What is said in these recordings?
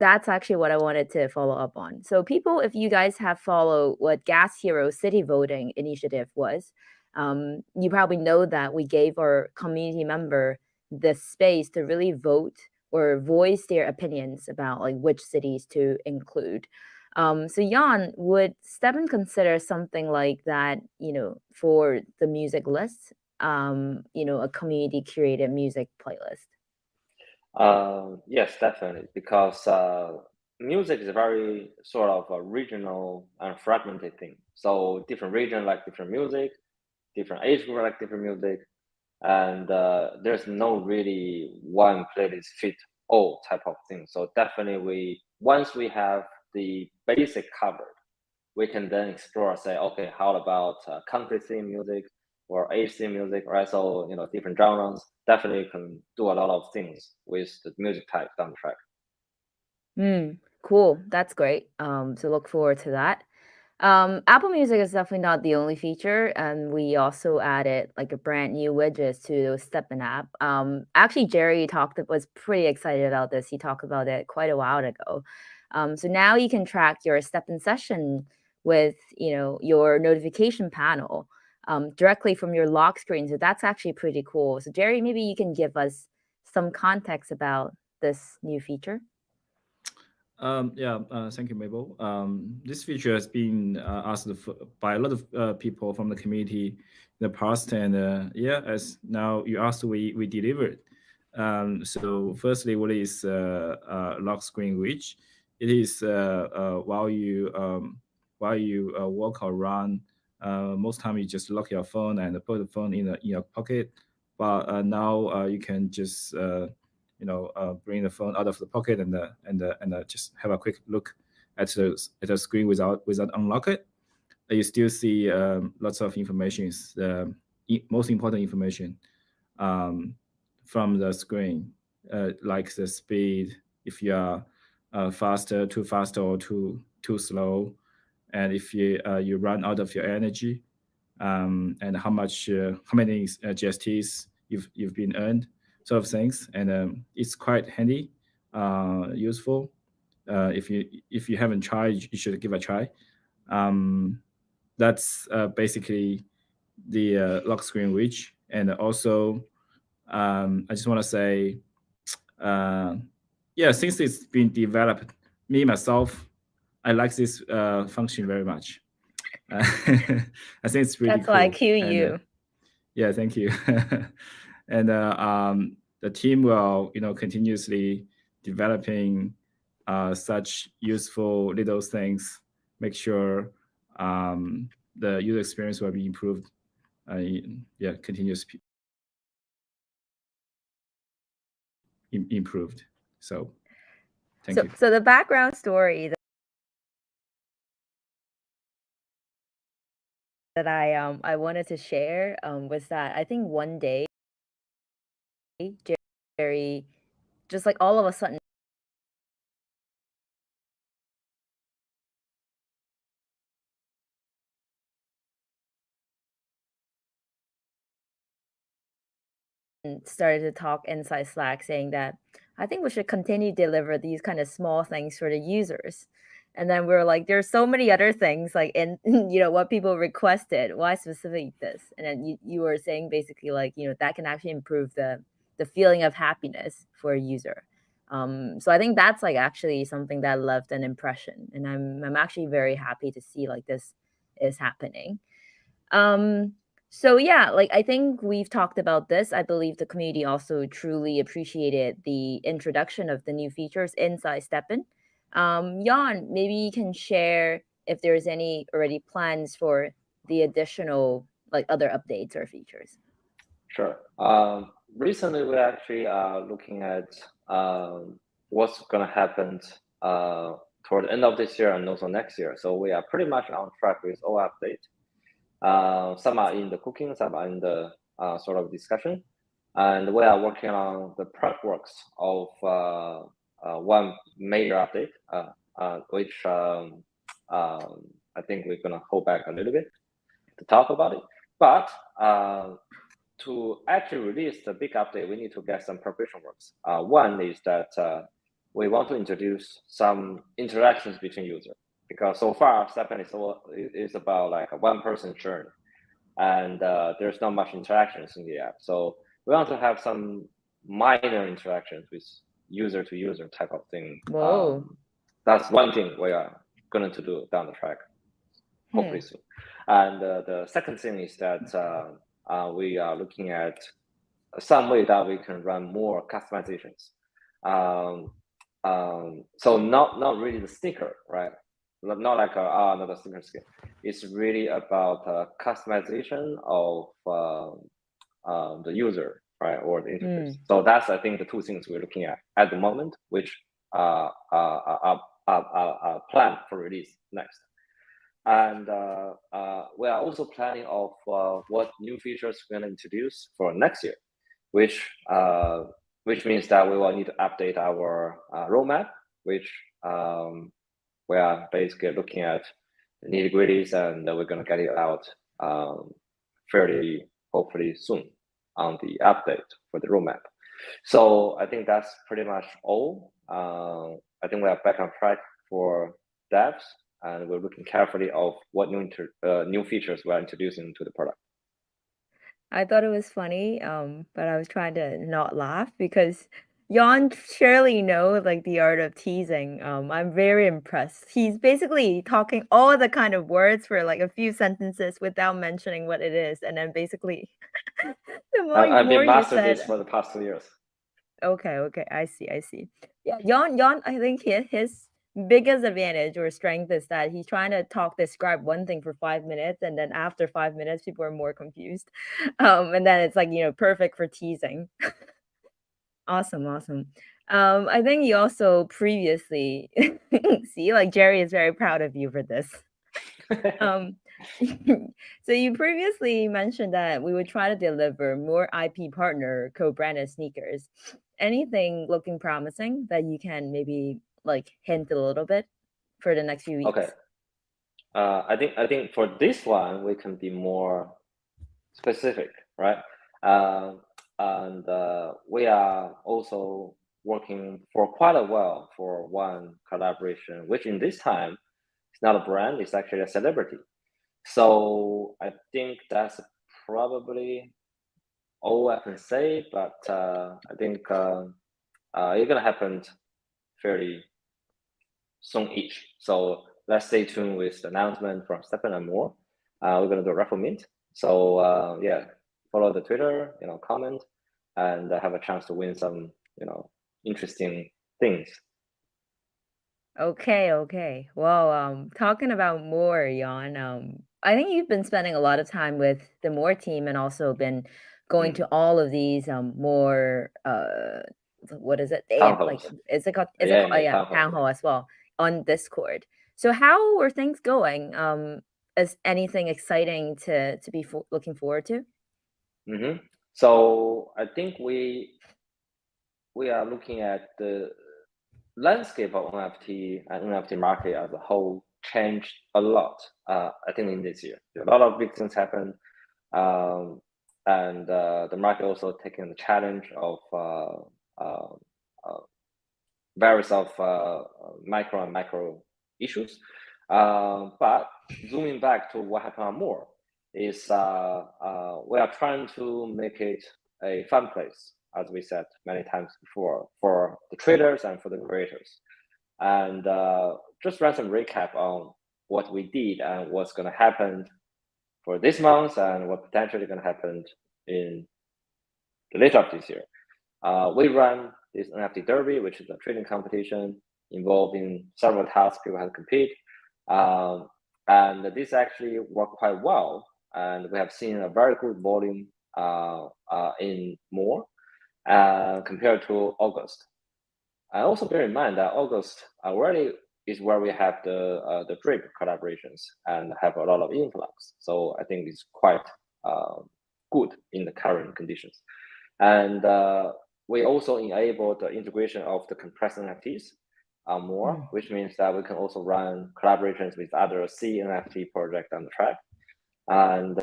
that's actually what I wanted to follow up on. So people, if you guys have followed what Gas Hero City Voting Initiative was, you probably know that we gave our community member the space to really vote or voice their opinions about like which cities to include. So Jan, would STEPN consider something like that, for the music list, a community curated music playlist? Yes, definitely, because music is a very sort of a regional and fragmented thing. So different region like different music, different age group like different music, and there's no really one playlist fit all type of thing. So definitely, once we have the basic covered, we can then explore, say, okay, how about country theme music or age theme music, right? So different genres definitely can do a lot of things with the music type down the track. Cool. That's great. So look forward to that. Apple Music is definitely not the only feature, and we also added like a brand new widgets to the STEPN app. Actually, Jerry was pretty excited about this. He talked about it quite a while ago. So now you can track your STEPN session with your notification panel directly from your lock screen. So that's actually pretty cool. So Jerry, maybe you can give us some context about this new feature. Thank you, Mabel. This feature has been asked by a lot of people from the community in the past, and as now you asked, we delivered. So firstly, what is lock screen widget? It is while you walk around, most time you just lock your phone and put the phone in your pocket. But now you can just bring the phone out of the pocket and just have a quick look at the screen without unlock it. You still see lots of information, most important information from the screen, like the speed, if you are too fast or too slow, and if you run out of your energy, and how many GSTs you've been earned, sort of things. And it's quite handy, useful. If you haven't tried, you should give a try. That's basically the lock screen widget. And also I just want to say, since it's been developed, myself, I like this function very much. I think it's really That's cool. why I cue you. Yeah, thank you. And the team will continuously developing such useful little things, make sure the user experience will be improved. Continuously improved. So thank you. So the background story that I wanted to share was that I think one day Jerry just like all of a sudden started to talk inside Slack saying that I think we should continue to deliver these kind of small things for the users. And then we were like, there's so many other things like in what people requested. Why specifically this? And then you were saying basically like, that can actually improve the feeling of happiness for a user. So I think that's like actually something that left an impression. And I'm actually very happy to see like this is happening. So yeah, like I think we've talked about this. I believe the community also truly appreciated the introduction of the new features inside STEPN. Jan, maybe you can share if there's any already plans for the additional like other updates or features. Sure. Recently, we're actually looking at what's going to happen toward the end of this year and also next year. So we are pretty much on track with all updates. Some are in the cooking, some are in the sort of discussion. And we are working on the prep works of one major update, which I think we're going to hold back a little bit to talk about it. But to actually release the big update, we need to get some preparation works. One is that we want to introduce some interactions between users, because so far STEPN is about like a one-person journey, and there's not much interactions in the app. So we want to have some minor interactions with user-to-user type of thing. Whoa. That's one thing we are going to do down the track, hopefully soon. And the second thing is that we are looking at some way that we can run more customizations. So not really the sticker, right? Not like another sticker skin. It's really about customization of the user, right, or the interface. So that's, I think, the two things we're looking at the moment, which are planned for release next. And we are also planning of what new features we're going to introduce for next year, which means that we will need to update our roadmap, which we are basically looking at the nitty-gritties, and we're going to get it out fairly, hopefully soon on the update for the roadmap. So I think that's pretty much all. I think we are back on track for devs, and we're looking carefully of what new features we're introducing to the product. I thought it was funny, but I was trying to not laugh because Jan surely knows like the art of teasing. I'm very impressed. He's basically talking all the kind of words for like a few sentences without mentioning what it is, and then basically the I've more been you mastering said. this for the past 2 years. Okay, I see. Yeah, Jan, I think his biggest advantage or strength is that he's trying to describe one thing for 5 minutes, and then after 5 minutes, people are more confused. And then it's like, perfect for teasing. Awesome. I think you also previously see, like Jerry is very proud of you for this. So you previously mentioned that we would try to deliver more IP partner co-branded sneakers. Anything looking promising that you can maybe like hint a little bit for the next few weeks? Okay. I think for this one we can be more specific, right? And we are also working for quite a while for one collaboration, which in this time it's not a brand, it's actually a celebrity. So I think that's probably all I can say, but I think it's gonna happen fairly soon-ish. So let's stay tuned with the announcement from STEPN and more. We're gonna do a raffle mint. So yeah, follow the Twitter, comment, and have a chance to win some, interesting things. Okay. Well, talking about more, Jan, I think you've been spending a lot of time with the More team and also been going to all of these more what is it? Like is it called Townhall as well on Discord. So how are things going? Is anything exciting to be looking forward to? So I think we are looking at the landscape of NFT and NFT market as a whole changed a lot. I think in this year, a lot of big things happened, and the market also taking the challenge of various of micro and macro issues. But zooming back to what happened on More is we are trying to make it a fun place, as we said many times before, for the traders and for the creators. And just run some recap on what we did and what's going to happen for this month and what potentially going to happen in the later of this year. We run this NFT Derby, which is a trading competition involving several tasks people have to compete. And this actually worked quite well. And we have seen a very good volume in More compared to August. And also bear in mind that August already is where we have the Drake collaborations and have a lot of influx. So I think it's quite good in the current conditions. And we also enabled the integration of the compressed NFTs More, which means that we can also run collaborations with other C NFT projects on the track. And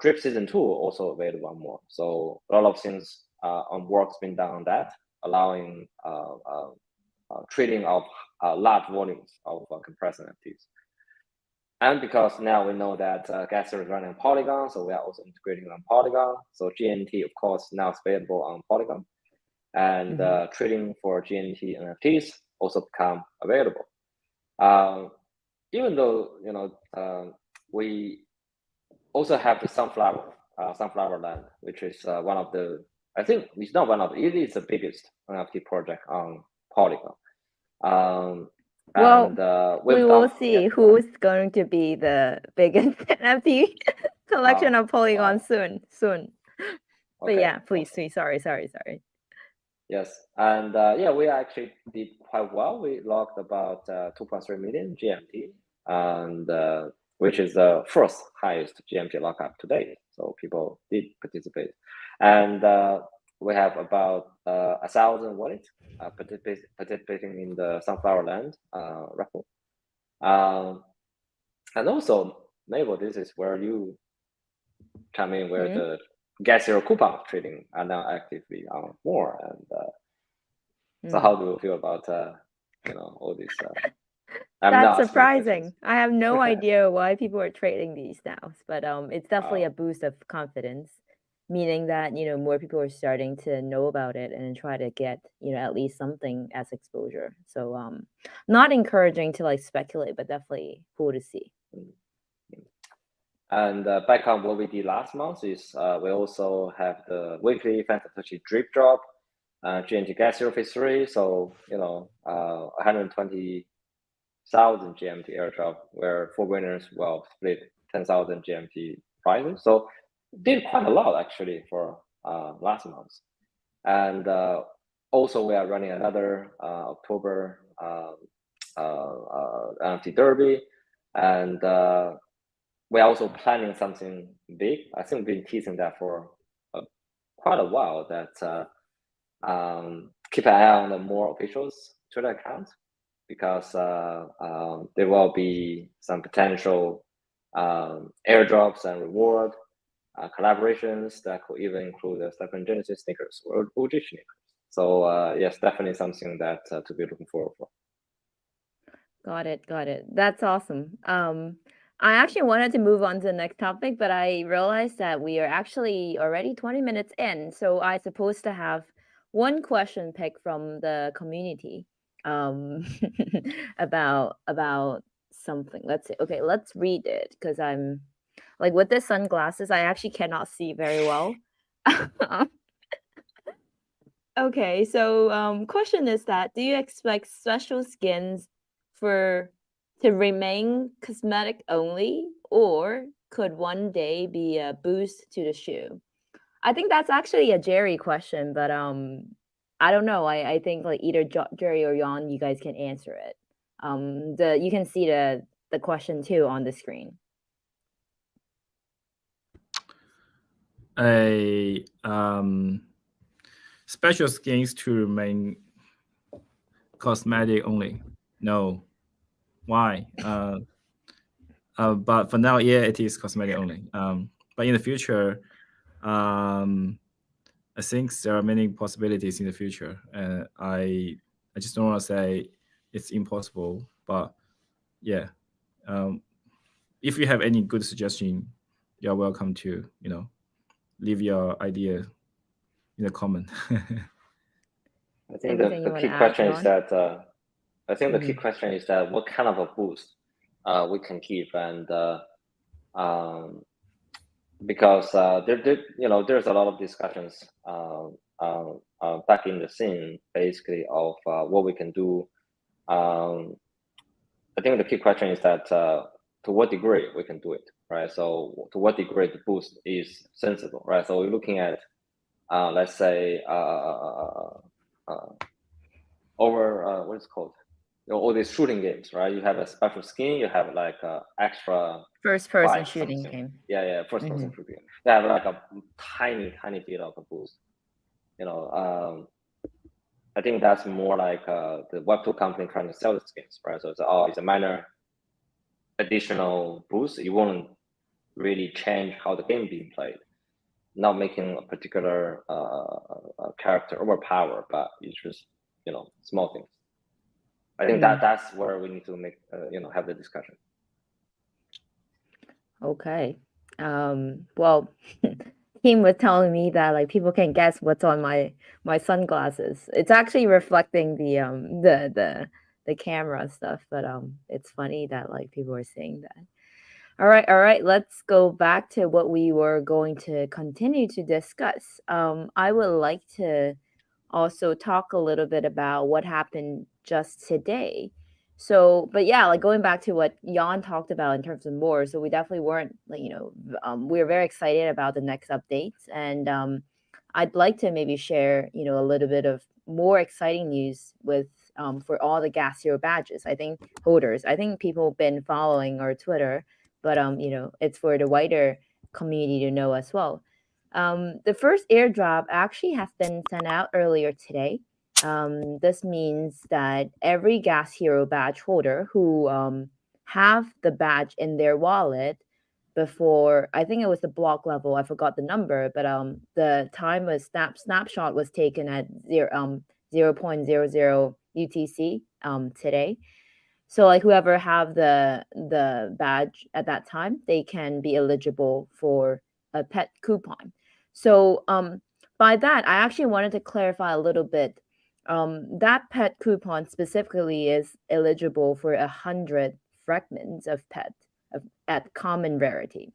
Drip Season 2 also available on More. So a lot of things on work's been done on that, allowing trading of large volumes of compressed NFTs. And because now we know that Gas is running on Polygon, so we are also integrating on Polygon. So GNT, of course, now is available on Polygon, and trading for GNT NFTs also become available. Even though we also have the Sunflower Land, which is one of the, I think it's not one of, it is the biggest NFT project on Polygon. Well, we will see who's going to be the biggest NFT collection of Polygon soon. But Okay. yeah, please, sorry. Yes, and we actually did quite well. We logged about 2.3 million GMT, and which is the first highest GMT lockup to date. So people did participate, and we have about 1,000 wallets participating in the Sunflower Land raffle. And also, Mabel, this is where you come in, where the Gas Zero coupon trading are now actively on more. And so, how do you feel about all this? That's surprising. I have no idea why people are trading these now, but it's definitely a boost of confidence, meaning that more people are starting to know about it and try to get at least something as exposure. So not encouraging to like speculate, but definitely cool to see. And back on what we did last month is we also have the weekly Fantasy drip drop, GNT Gas Zero Phase 3. So 120,000 GMT airdrop, where 4 winners will split 10,000 GMT prizes. So did quite a lot actually for last month. And also we are running another October NFT Derby, and we're also planning something big. I think we've been teasing that for quite a while, that keep an eye on the more officials Twitter accounts, because there will be some potential airdrops and reward collaborations that could even include the STEPN Genesis sneakers or OG sneakers. So yes, definitely something that to be looking forward for. Got it. That's awesome. I actually wanted to move on to the next topic, but I realized that we are actually already 20 minutes in. So I supposed to have one question picked from the community about something. Let's see. Okay, let's read it, because I'm like, with the sunglasses, I actually cannot see very well. Okay, so question is that, do you expect special skins to remain cosmetic only, or could one day be a boost to the shoe? I think that's actually a Jerry question, but I don't know. I think like either Jerry or Jan, you guys can answer it. You can see the question too on the screen. Special skins to remain cosmetic only? No. Why? But for now, yeah, it is cosmetic only. But in the future, I think there are many possibilities in the future. I just don't want to say it's impossible, but yeah, if you have any good suggestion, you're welcome to leave your idea in the comment. I think the key question is that the key question is that what kind of a boost we can give, and because there's a lot of discussions back in the scene, basically, of what we can do. I think the key question is that to what degree we can do it, right? So to what degree the boost is sensible, right? So we're looking at let's say over what is it called? All these shooting games, right? You have a special skin, you have like extra first-person shooting game. Yeah, first-person shooting. They have like a tiny bit of a boost. I think that's more like the Web2 company trying to sell the skins, right? So it's a minor additional boost. It won't really change how the game being played. Not making a particular character overpower, but it's just small things. I think that's where we need to make have the discussion. Okay. Well, Kim was telling me that like people can guess what's on my sunglasses. It's actually reflecting the camera stuff, but it's funny that like people are saying that. All right, let's go back to what we were going to continue to discuss. I would like to also talk a little bit about what happened just today. So, but yeah, like going back to what Jan talked about in terms of more, so we definitely weren't like, we were very excited about the next updates. And I'd like to maybe share, a little bit of more exciting news with for all the Gas Hero badges, I think holders. I think people have been following our Twitter, but it's for the wider community to know as well. The first airdrop actually has been sent out earlier today. This means that every Gas Hero badge holder who have the badge in their wallet before, I think it was the block level, I forgot the number, but the time was snapshot was taken at 0.00 UTC today. So like whoever have the badge at that time, they can be eligible for a pet coupon. So by that, I actually wanted to clarify a little bit. That pet coupon specifically is eligible for 100 fragments of pet at common rarity.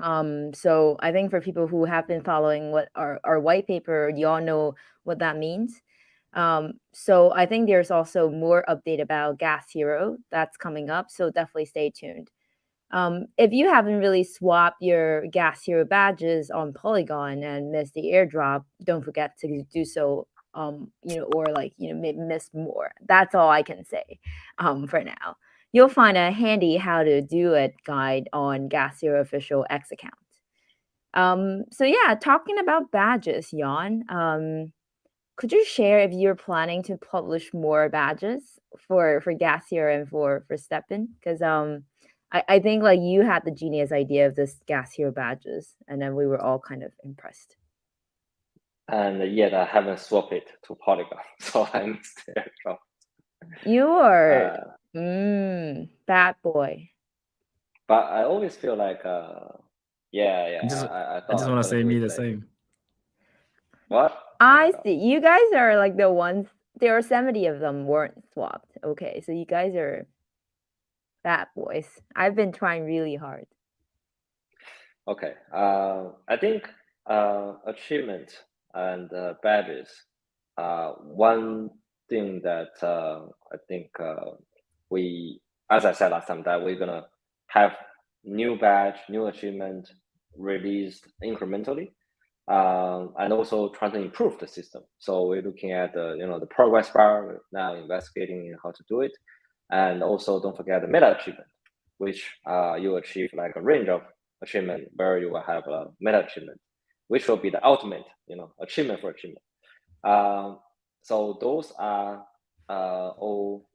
So I think for people who have been following what our white paper, you all know what that means. So I think there's also more update about Gas Hero that's coming up. So definitely stay tuned. If you haven't really swapped your Gas Hero badges on Polygon and missed the airdrop, don't forget to do so. Or like maybe miss more. That's all I can say for now. You'll find a handy how to do it guide on Gas Hero official X account. So yeah, talking about badges, Jan, could you share if you're planning to publish more badges for Gas Hero and for STEPN? Because I think like you had the genius idea of this Gas Hero badges, and then we were all kind of impressed. And yet I haven't swapped it to Polygon, so I missed the airdrop. You are bad boy. But I always feel like, I I just thought want to say me the today. same. What? I see. You guys are like the ones. There are 70 of them weren't swapped. Okay, so you guys are bad boys. I've been trying really hard. Okay. I think achievement and badges. One thing that I think we, as I said last time, that we're gonna have new badge, new achievement released incrementally, and also trying to improve the system. So we're looking at the progress bar. We're now investigating how to do it, and also don't forget the meta achievement, which you achieve like a range of achievement where you will have a meta achievement, which will be the ultimate, achievement for achievement. So those are all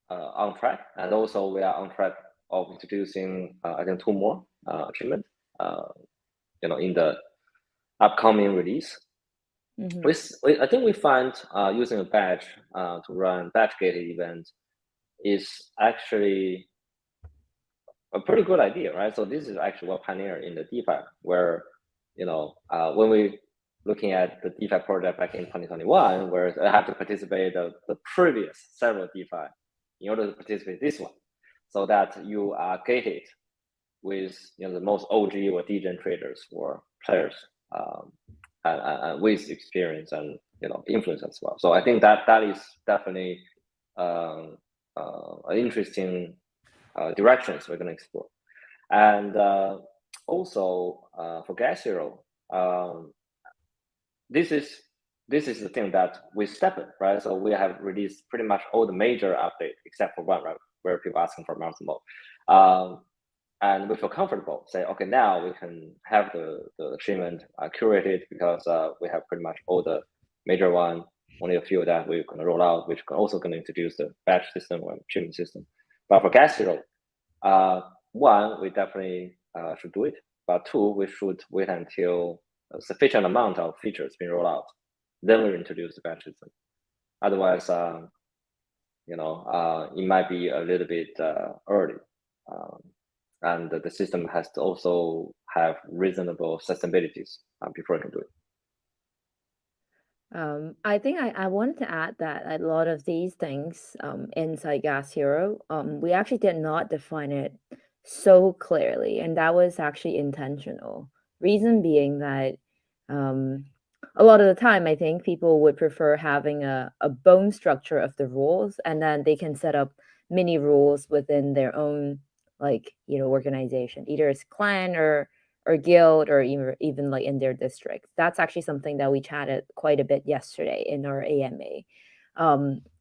on track, and also we are on track of introducing I think 2 more achievements in the upcoming release. I think we find using a badge to run batch gated events is actually a pretty good idea, right? So this is actually what pioneered in the DeFi, where when we looking at the DeFi project back in 2021, where I have to participate the previous several DeFi in order to participate this one, so that you are gated with the most OG or degen traders or players and with experience and influence as well. So I think that is definitely an interesting directions we're going to explore. And also for Gas Hero, this is the thing that we STEPN, right? So we have released pretty much all the major updates except for one, right, where people asking for Master Mode. And we feel comfortable say, okay, now we can have the achievement curated because we have pretty much all the major one, only a few that we're going to roll out, which are also going to introduce the batch system or achievement system. But for Gas Hero, 1, we definitely should do it. But 2, we should wait until a sufficient amount of features being rolled out. Then we introduce the batch system. Otherwise, it might be a little bit early. And the system has to also have reasonable sustainabilities before it can do it. I think I wanted to add that a lot of these things inside Gas Hero, we actually did not define it so clearly, and that was actually intentional. Reason being that a lot of the time, I think people would prefer having a bone structure of the rules, and then they can set up mini rules within their own organization, either it's clan or guild or even like in their district. That's actually something that we chatted quite a bit yesterday in our AMA.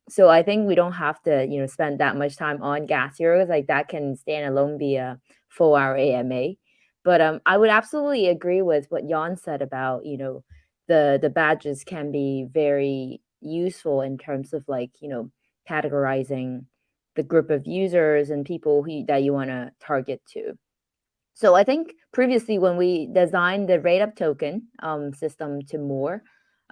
So I think we don't have to spend that much time on Gas Heroes. Like that can stand alone be a full hour AMA. But I would absolutely agree with what Jan said about the badges can be very useful in terms of categorizing the group of users and people that you want to target to. So I think previously when we designed the rate up token system to more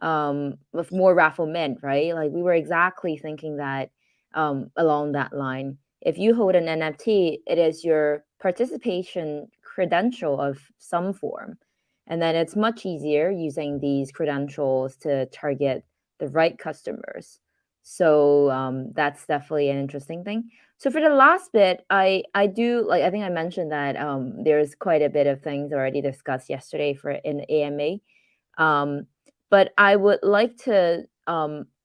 with more rafflement, right? Like we were exactly thinking that along that line. If you hold an NFT, it is your participation credential of some form. And then it's much easier using these credentials to target the right customers. So that's definitely an interesting thing. So for the last bit, I do I think I mentioned that there's quite a bit of things already discussed yesterday in AMA. But I would like to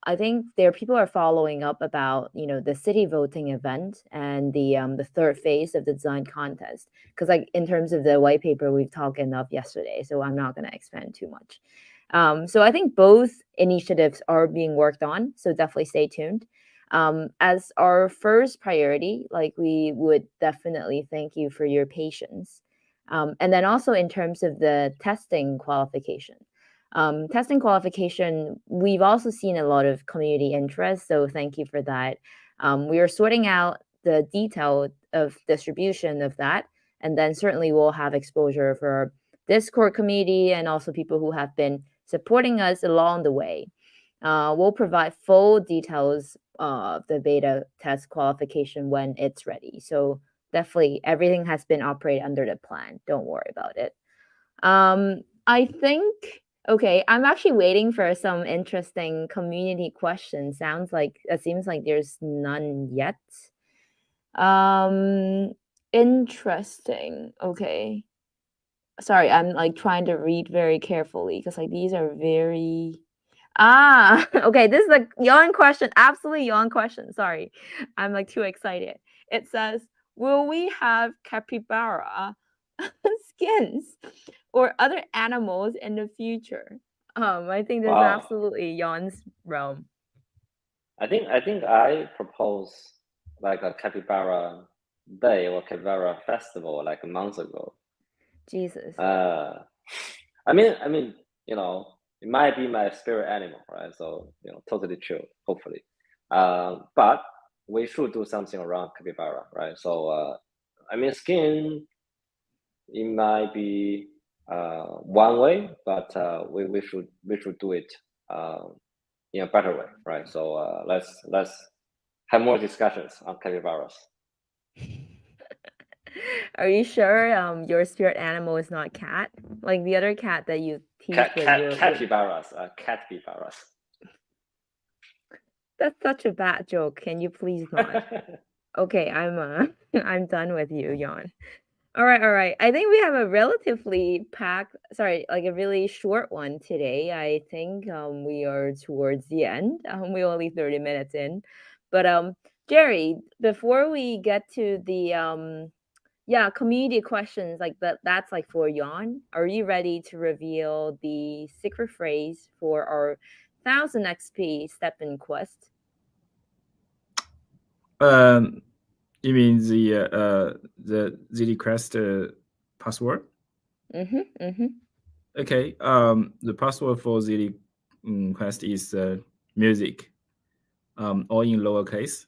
I think people are following up about the city voting event and the third phase of the design contest, because in terms of the white paper we've talked enough yesterday, so I'm not going to expand too much. So I think both initiatives are being worked on, so definitely stay tuned. As our first priority, we would definitely thank you for your patience. And then also in terms of the testing qualification. Testing qualification, we've also seen a lot of community interest, so thank you for that. We are sorting out the detail of distribution of that, and then certainly we'll have exposure for our Discord community and also people who have been supporting us along the way. We'll provide full details of the beta test qualification when it's ready. So definitely everything has been operated under the plan. Don't worry about it. I think, okay, I'm actually waiting for some interesting community questions. It seems like there's none yet. Interesting. Okay. Sorry, I'm trying to read very carefully because these are very okay, this is a yawn question. Absolutely yawn question. Sorry. I'm too excited. It says, will we have capybara skins or other animals in the future? I think this is absolutely Jan's realm. I think I propose a capybara day or capybara festival a month ago. Jesus. I mean, it might be my spirit animal, right? So totally chill, hopefully. But we should do something around capybara, right? So skin, it might be one way, but we should do it in a better way, right? So let's have more discussions on capybaras. Are you sure your spirit animal is not cat? Like the other cat that you teased with capybaras, capybaras. That's such a bad joke. Can you please not? Okay, I'm done with you, Jan. All right. I think we have a relatively a really short one today. I think we are towards the end. We're only 30 minutes in. But Jerry, before we get to the community questions, that's for Jan. Are you ready to reveal the secret phrase for our 1000 XP STEPN quest? You mean the ZD Quest password? Okay. The password for ZD Quest is music. All in lowercase,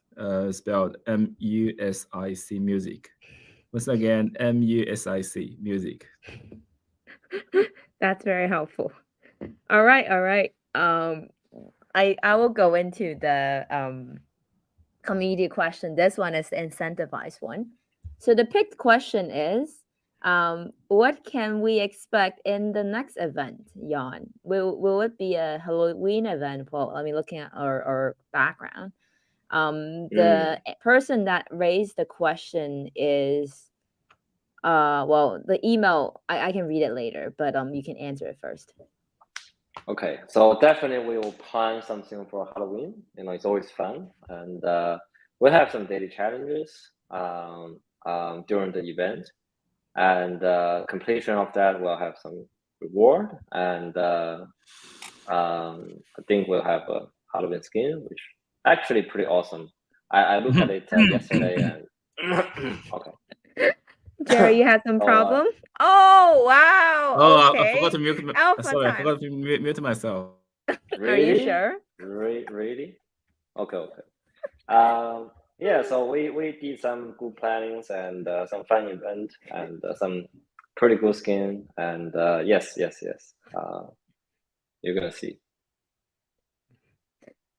spelled MUSIC music. Once again, MUSIC music. That's very helpful. All right. I will go into the community question. This one is the incentivized one. So the picked question is, what can we expect in the next event, Jan? Will it be a Halloween event? Well, I mean, looking at our background, the person that raised the question is, well, the email, I can read it later, but you can answer it first. Okay, so definitely we will plan something for Halloween. You know, it's always fun, and we'll have some daily challenges during the event, and completion of that will have some reward, and I think we'll have a Halloween skin, which actually pretty awesome. I looked at it yesterday, and okay. Jerry, you had some problem? Oh, wow. Oh, Okay. I forgot to mute. Alpha Sorry, I time. forgot to mute myself. Really? Are you sure? Really? Okay. Yeah, so we did some good plannings and some fun event and some pretty good skin, and yes. You're gonna see.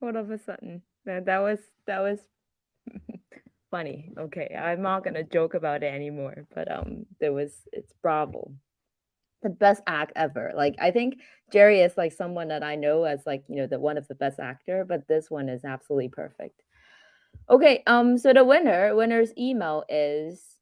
All of a sudden, that was funny. Okay, I'm not gonna joke about it anymore, but it's Bravo, the best act ever. Like, I think Jerry is like someone that I know as, like, you know, the one of the best actor, but this one is absolutely perfect. Okay, so the winner's email is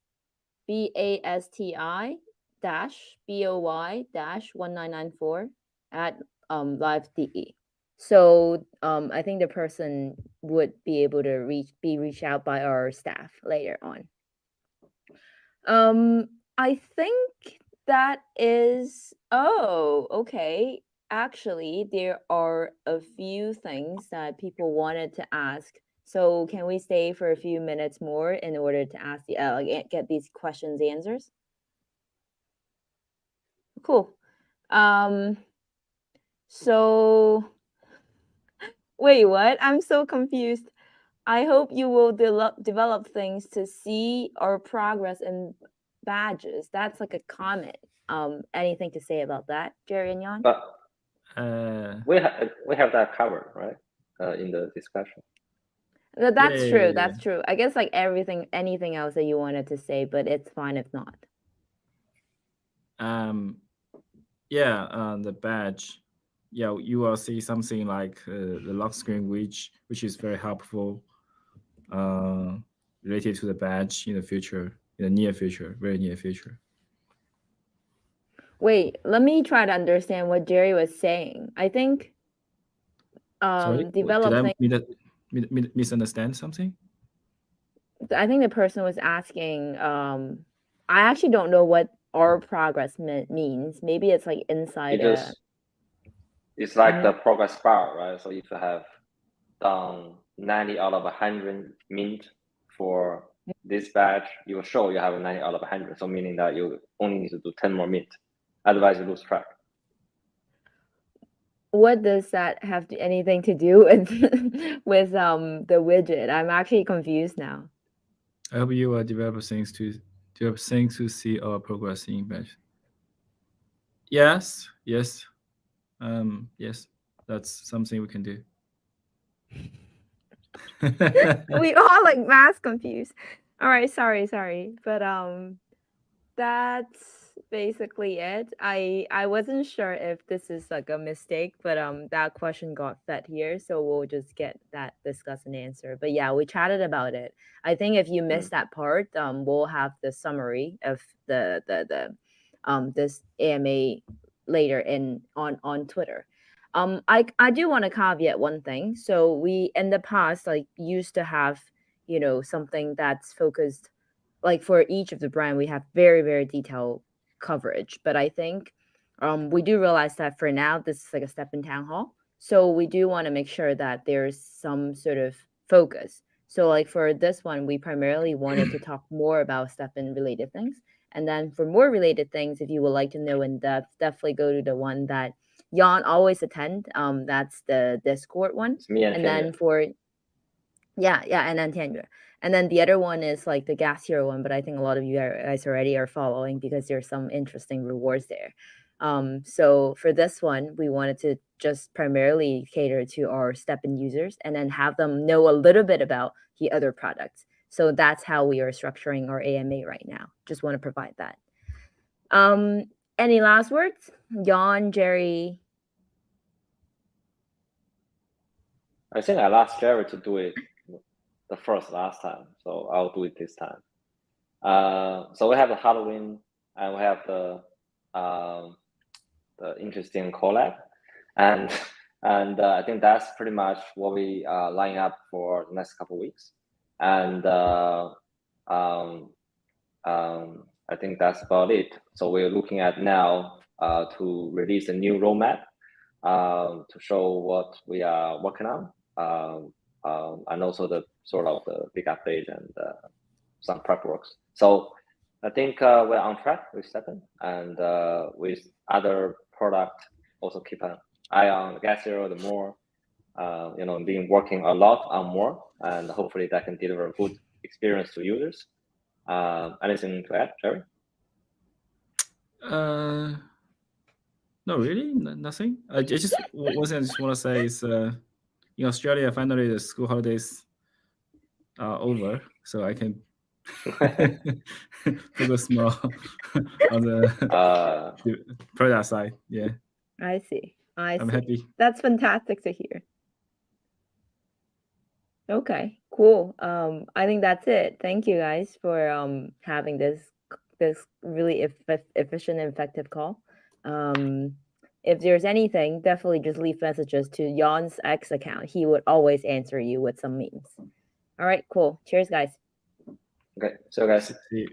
BASTI-BOY-1994 at live.de. So I think the person would be able to be reached out by our staff later on. I think that is, oh, okay. Actually, there are a few things that people wanted to ask. So can we stay for a few minutes more in order to ask get these questions answers? Cool. So wait, what? I'm so confused. I hope you will develop things to see our progress in badges. That's like a comment. Anything to say about that, Jerry and Jan? But we have that covered, right? In the discussion. That's Yeah. true. That's true. I guess like anything else that you wanted to say, but it's fine if not. The badge. Yeah, you will see something like the lock screen, which is very helpful, related to the badge in the future, in the near future, very near future. Wait, let me try to understand what Jerry was saying. I think Sorry, developing. did I misunderstand something? I think the person was asking. I actually don't know what our progress means. Maybe it's like inside. It's like the progress bar, right? So if you have done 90 out of 100 mint for this badge, you will show you have a 90 out of 100. So meaning that you only need to do 10 more mint. Otherwise, you lose track. What does that have anything to do with the widget? I'm actually confused now. I hope you develop things to see our progress in badge. Yes. Yes, that's something we can do. We all like mass confused. All right, sorry, but that's basically it. I wasn't sure if this is like a mistake, but that question got fed here, so we'll just get that discussed and answer. But yeah, we chatted about it. I think if you missed that part, we'll have the summary of the this AMA later on Twitter. I do want to caveat one thing. So we in the past like used to have, you know, something that's focused, like for each of the brand we have very, very detailed coverage. But I think we do realize that for now this is like a STEPN Townhall. So we do want to make sure that there's some sort of focus. So like for this one, we primarily wanted to talk more about STEPN related things. And then for more related things, if you would like to know in depth, definitely go to the one that Jan always attend. That's the Discord one. It's me and then for and then Tanya. And then the other one is like the Gas Hero one, but I think a lot of you guys already are following because there's some interesting rewards there. So for this one, we wanted to just primarily cater to our STEPN users and then have them know a little bit about the other products. So that's how we are structuring our AMA right now. Just want to provide that. Any last words? Jan, Jerry? I think I asked Jerry to do it the last time, so I'll do it this time. So we have the Halloween, and we have the interesting collab, and I think that's pretty much what we line up for the next couple of weeks. And I think that's about it. So we're looking at now to release a new roadmap to show what we are working on, and also the sort of the big update and some prep works. So I think we're on track with STEPN, and with other product also keep an eye on Gas Zero, the more been working a lot on more, and hopefully that can deliver a good experience to users. Anything to add, Jerry? No, really, nothing. I just one thing I just want to say is in Australia, finally the school holidays are over, so I can focus more on the product side. Yeah, I see. I'm happy. That's fantastic to hear. Okay, cool. I think that's it. Thank you guys for having this really efficient and effective call. If there's anything, definitely just leave messages to Jan's X account. He would always answer you with some memes. All right, cool. Cheers, guys. Okay, so guys. See you.